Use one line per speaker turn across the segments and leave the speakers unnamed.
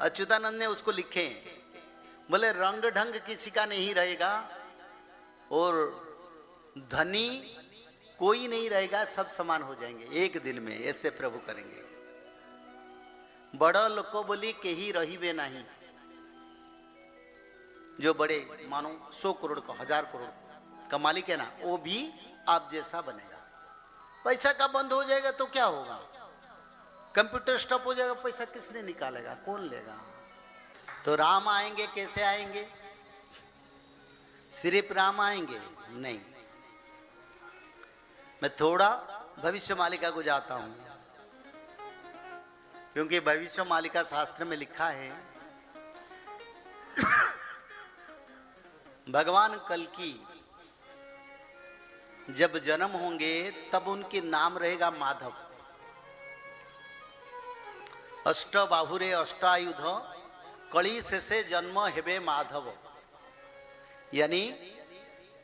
अच्युतानंद ने उसको लिखे, बोले रंग ढंग किसी का नहीं रहेगा और धनी कोई नहीं रहेगा, सब समान हो जाएंगे एक दिन में, ऐसे प्रभु करेंगे। बड़ा लोग बोली के ही रही नहीं, जो बड़े मानो 100 करोड़ का 1000 करोड़ का मालिक है ना, वो भी आप जैसा बनेगा। पैसा का बंद हो जाएगा तो क्या होगा, कंप्यूटर स्टॉप हो जाएगा, पैसा किसने निकालेगा, कौन लेगा। तो राम आएंगे, कैसे आएंगे, सिर्फ राम आएंगे नहीं। मैं थोड़ा भविष्य मालिका को जाता हूं, क्योंकि भविष्य मालिका शास्त्र में लिखा है भगवान कल्कि जब जन्म होंगे तब उनके नाम रहेगा माधव। अष्ट बाहुरे अष्टायुध कली से जन्म हेबे माधव, यानी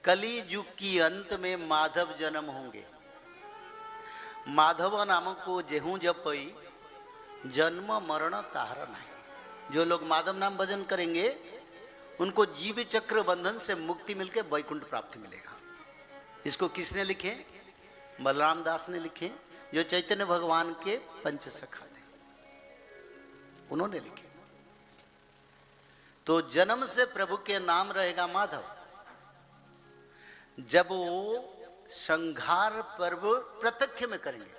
कली युग की अंत में माधव जन्म होंगे। माधव नाम को जेहू जपई जन्म मरण ताहर नहीं। जो लोग माधव नाम भजन करेंगे उनको जीव चक्र बंधन से मुक्ति मिलकर वैकुंठ प्राप्ति मिलेगा। इसको किसने लिखे, बलराम दास ने लिखे, जो चैतन्य भगवान के पंच सखा थे, उन्होंने लिखे। तो जन्म से प्रभु के नाम रहेगा माधव। जब वो संहार पर्व प्रत्यक्ष में करेंगे,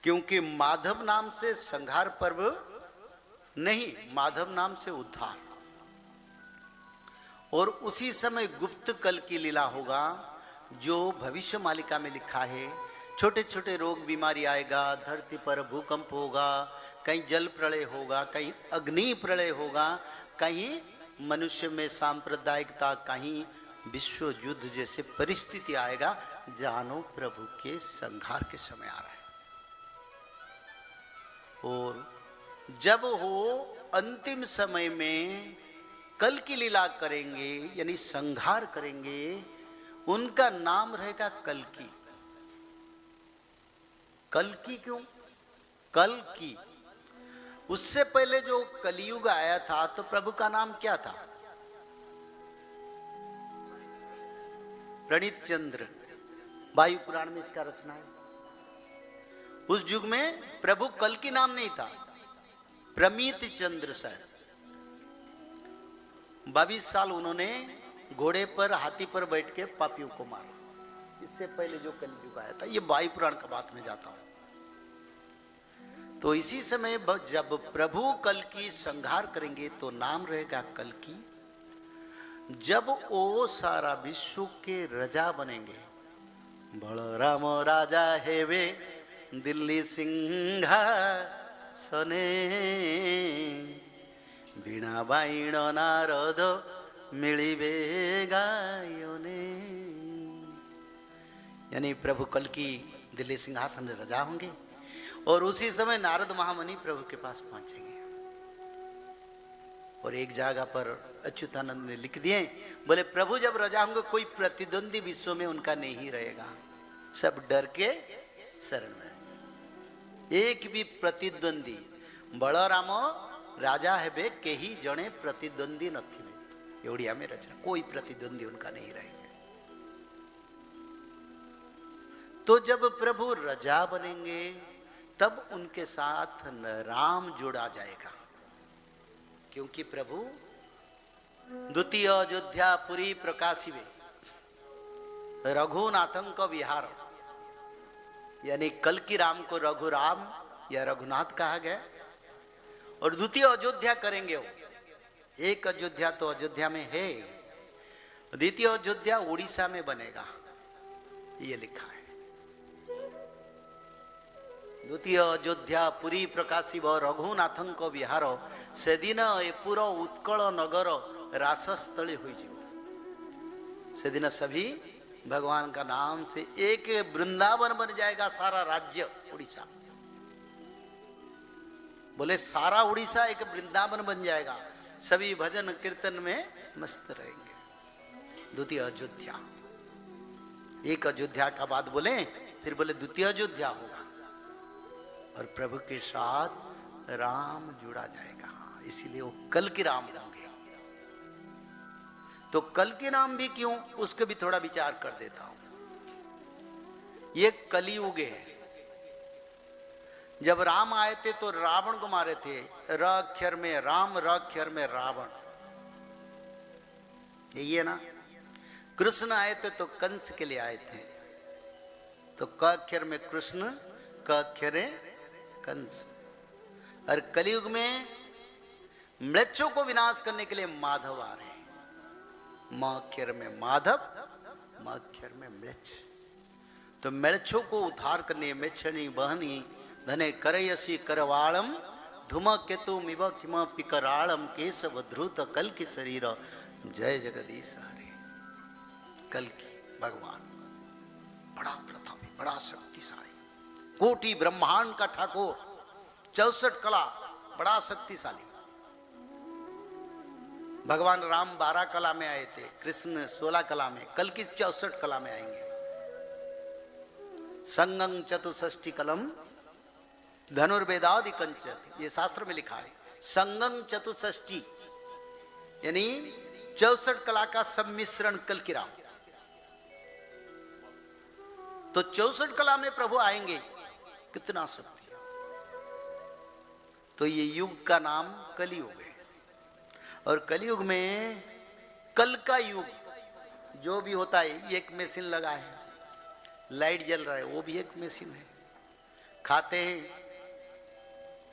क्योंकि माधव नाम से संहार पर्व नहीं, माधव नाम से उद्धार। और उसी समय गुप्त कल की लीला होगा, जो भविष्य मालिका में लिखा है। छोटे छोटे रोग बीमारी आएगा, धरती पर भूकंप होगा, कहीं जल प्रलय होगा, कहीं अग्नि प्रलय होगा, कहीं मनुष्य में सांप्रदायिकता, कहीं विश्व युद्ध जैसे परिस्थिति आएगा। जानो प्रभु के संहार के समय आ रहा है। और जब वो अंतिम समय में कल की लीला करेंगे, यानी संहार करेंगे, उनका नाम रहेगा कल्कि। कल्कि क्यों, कल की, उससे पहले जो कलियुग आया था तो प्रभु का नाम क्या था, प्रणीत चंद्र। वायु पुराण में इसका रचना है। उस युग में प्रभु कल की नाम नहीं था, प्रमीत चंद्र शायद। 22 साल उन्होंने घोड़े पर हाथी पर बैठ के पापियों को मारा। इससे पहले जो कलियुग आया था, ये वायु पुराण का बात में जाता हूं। तो इसी समय जब प्रभु कल की संहार करेंगे तो नाम रहेगा कल्कि। जब वो सारा विश्व के राजा बनेंगे, बलराम राजा हेवे दिल्ली सिंहासने, वीणा बाईण नारद मिलिबे गायने। यानी प्रभु कल की दिल्ली सिंहासन में राजा होंगे और उसी समय नारद महामुनि प्रभु के पास पहुंचेंगे। और एक जगह पर अच्युतानंद ने लिख दिए, बोले प्रभु जब राजा होंगे कोई प्रतिद्वंदी विश्व में उनका नहीं रहेगा, सब डर के शरण में। एक भी प्रतिद्वंदी, बलराम राजा हेबे केही जने प्रतिद्वंदी नथिबे, ओडिया में रचना, कोई प्रतिद्वंदी उनका नहीं रहेंगे। तो जब प्रभु राजा बनेंगे तब उनके साथ राम जोड़ा जाएगा, क्योंकि प्रभु द्वितीय अयोध्या पुरी प्रकाशिवे रघुनाथं विहार, यानी कल की राम को रघुराम या रघुनाथ कहा गया। और द्वितीय अयोध्या करेंगे वो। एक अयोध्या तो अयोध्या में है, द्वितीय अयोध्या उड़ीसा में बनेगा, ये लिखा है। द्वितीय अयोध्या पुरी प्रकाशिव रघुनाथं विहार, से दिन ए पूरा उत्कल नगर रासस्थली हो जाए। से दिन सभी भगवान का नाम से एक वृंदावन बन जाएगा, सारा राज्य उड़ीसा। बोले सारा उड़ीसा एक वृंदावन बन जाएगा, सभी भजन कीर्तन में मस्त रहेंगे। द्वितीय अयोध्या, एक अयोध्या का बात बोले, फिर बोले द्वितीय अयोध्या होगा। और प्रभु के साथ राम जुड़ा जाएगा। इसीलिए वो कल की राम होंगे। तो कल के नाम भी क्यों, उसके भी थोड़ा विचार कर देता हूं। ये कलियुग है। जब राम आए थे तो रावण को मारे थे, र अक्षर में राम, र अक्षर में रावण, यही है ना। कृष्ण आए थे तो कंस के लिए आए थे, तो क अक्षर में कृष्ण, क अक्षर है कंस। और कलयुग में मृक्षों को विनाश करने के लिए माधव आ रहे हैं। म अक्षर में माधव, म अक्षर में मृक्ष। तो मृक्षों को उद्धार करने मृक्षणी बहनी धने करयसी करवाणम धूम केतु मिव किम पिकराणम केशव ध्रुत कल की शरीर जय जगदीश हरे। कल की भगवान बड़ा प्रतापी, बड़ा शक्तिशाली, कोटि ब्रह्मांड का ठाकुर, 64 कला, बड़ा शक्तिशाली। भगवान राम 12 कला में आए थे, कृष्ण 16 कला में, कल की 64 कला में आएंगे। संगं चतुष्षष्टि कलम धनुर्वेदादि कंचत, ये शास्त्र में लिखा है। संगं चतुष्षष्टि यानी 64 कला का सम्मिश्रण कल की राम। तो 64 कला में प्रभु आएंगे, कितना शक्ति। तो ये युग का नाम कलियुग है। और कलयुग में कल का युग जो भी होता है, एक मशीन लगा है, लाइट जल रहा है, वो भी एक मशीन है। खाते हैं,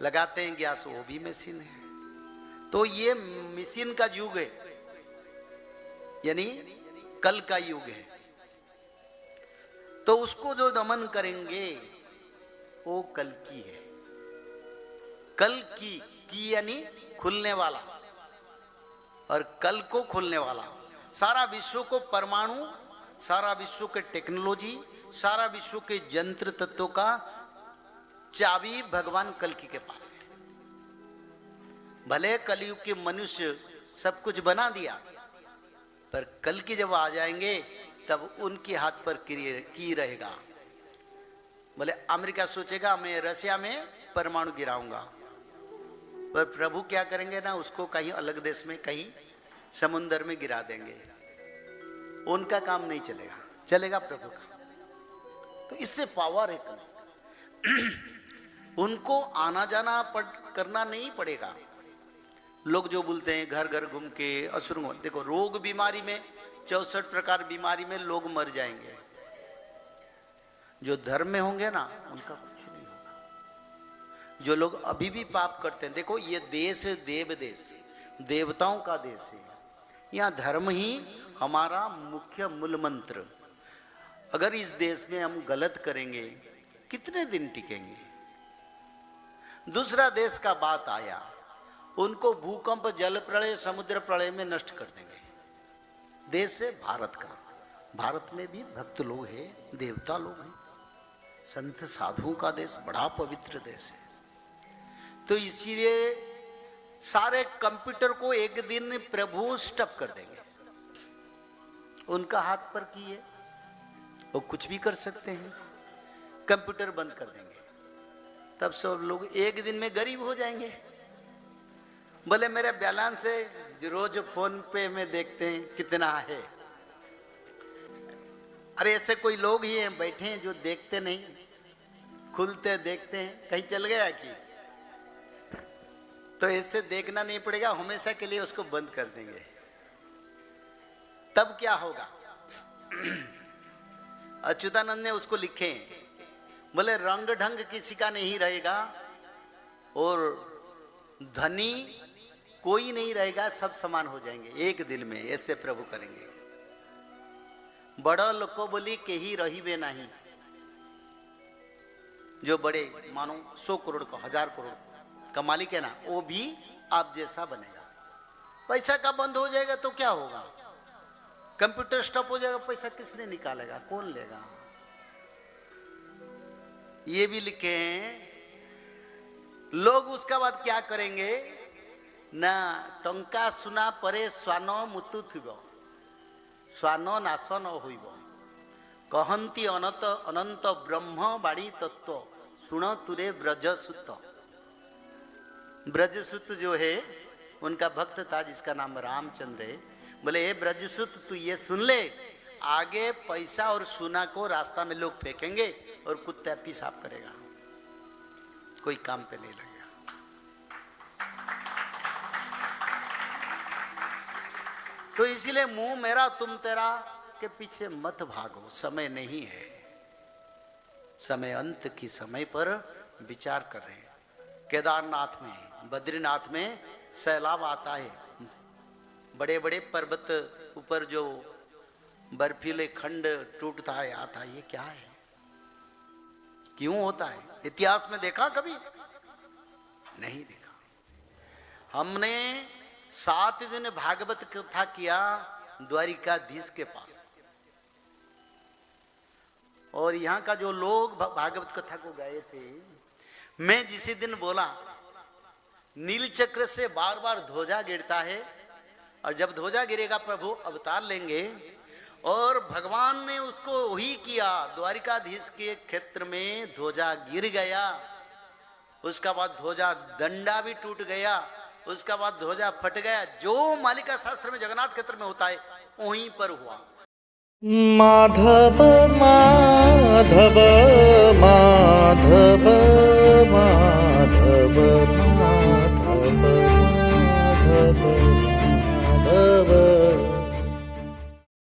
लगाते हैं गैस, वो भी मशीन है। तो ये मशीन का युग है, यानी कल का युग है। तो उसको जो दमन करेंगे वो कल की है। कल की यानी खुलने वाला, और कल को खोलने वाला। सारा विश्व को परमाणु, सारा विश्व के टेक्नोलॉजी, सारा विश्व के यंत्र तत्वों का चाबी भगवान कल्कि के पास है। भले कलयुग के मनुष्य सब कुछ बना दिया, पर कल्कि जब आ जाएंगे तब उनके हाथ पर की रहेगा। भले अमेरिका सोचेगा मैं रसिया में परमाणु गिराऊंगा, पर प्रभु क्या करेंगे ना, उसको कहीं अलग देश में, कहीं समुद्र में गिरा देंगे। उनका काम नहीं चलेगा, चलेगा प्रभु का। तो इससे पावर है उनको आना जाना करना नहीं पड़ेगा। लोग जो बोलते हैं घर घर घूम के असुर, देखो रोग बीमारी में 64 प्रकार बीमारी में लोग मर जाएंगे। जो धर्म में होंगे ना उनका कुछ नहीं होगा। जो लोग अभी भी पाप करते हैं, देखो ये देश है देव देश, देवताओं का देश है। यहाँ धर्म ही हमारा मुख्य मूल मंत्र। अगर इस देश में हम गलत करेंगे कितने दिन टिकेंगे। दूसरा देश का बात आया, उनको भूकंप, जल प्रलय, समुद्र प्रलय में नष्ट कर देंगे। देश है भारत का, भारत में भी भक्त लोग हैं, देवता लोग हैं, संत साधुओं का देश, बड़ा पवित्र देश है। तो इसीलिए सारे कंप्यूटर को एक दिन प्रभु स्टॉप कर देंगे। उनका हाथ पर किए, वो कुछ भी कर सकते हैं। कंप्यूटर बंद कर देंगे, तब सब लोग एक दिन में गरीब हो जाएंगे। बोले मेरे बैलेंस है, रोज फोन पे में देखते हैं कितना है। अरे ऐसे कोई लोग ही हैं बैठे हैं जो देखते नहीं, खुलते देखते हैं, कहीं चल गया कि। तो ऐसे देखना नहीं पड़ेगा, हमेशा के लिए उसको बंद कर देंगे। तब क्या होगा? अच्युतानंद ने उसको लिखे, बोले रंग ढंग किसी का नहीं रहेगा और धनी कोई नहीं रहेगा, सब समान हो जाएंगे एक दिन में। ऐसे प्रभु करेंगे। बड़ा लोग बोली के ही रही नहीं, जो बड़े मानो 100 करोड़ का 1000 करोड़ का मालिक है ना, वो भी आप जैसा बनेगा। पैसा का बंद हो जाएगा तो क्या होगा? कंप्यूटर स्टॉप हो जाएगा, पैसा किसने निकालेगा, कौन लेगा? ये भी लिखे हैं। लोग उसका बाद क्या करेंगे ना, टंका सुना परे स्वान मुतु थिब, स्वान नाश न होइब, कहंती अनंत अनंत ब्रह्म बाड़ी तत्व, सुन तुरे ब्रजसुत। ब्रजसुत जो है उनका भक्त था जिसका नाम रामचंद्र है। बोले हे ब्रजसुत तू ये सुन ले, आगे पैसा और सोना को रास्ता में लोग फेंकेंगे और कुत्ता पेशाब करेगा, कोई काम पे नहीं लगेगा। तो इसीलिए मुंह मेरा तुम तेरा के पीछे मत भागो, समय नहीं है, समय अंत की समय पर विचार कर रहे हैं। केदारनाथ में, बद्रीनाथ में सैलाब आता है, बड़े बड़े पर्वत ऊपर जो बर्फीले खंड टूटता है आता है, ये क्या है, क्यों होता है? इतिहास में देखा कभी? नहीं देखा। हमने 7 दिन भागवत कथा किया द्वारिकाधीश के पास, और यहाँ का जो लोग भागवत कथा को गए थे, मैं जिस दिन बोला नील चक्र से बार बार ध्वजा गिरता है, और जब ध्वजा गिरेगा प्रभु अवतार लेंगे, और भगवान ने उसको वही किया। द्वारिकाधीश के क्षेत्र में ध्वजा गिर गया, उसका बाद ध्वजा दंडा भी टूट गया, उसका बाद ध्वजा फट गया। जो मालिका शास्त्र में जगन्नाथ क्षेत्र में होता है वहीं पर हुआ।
माधव माधव माधव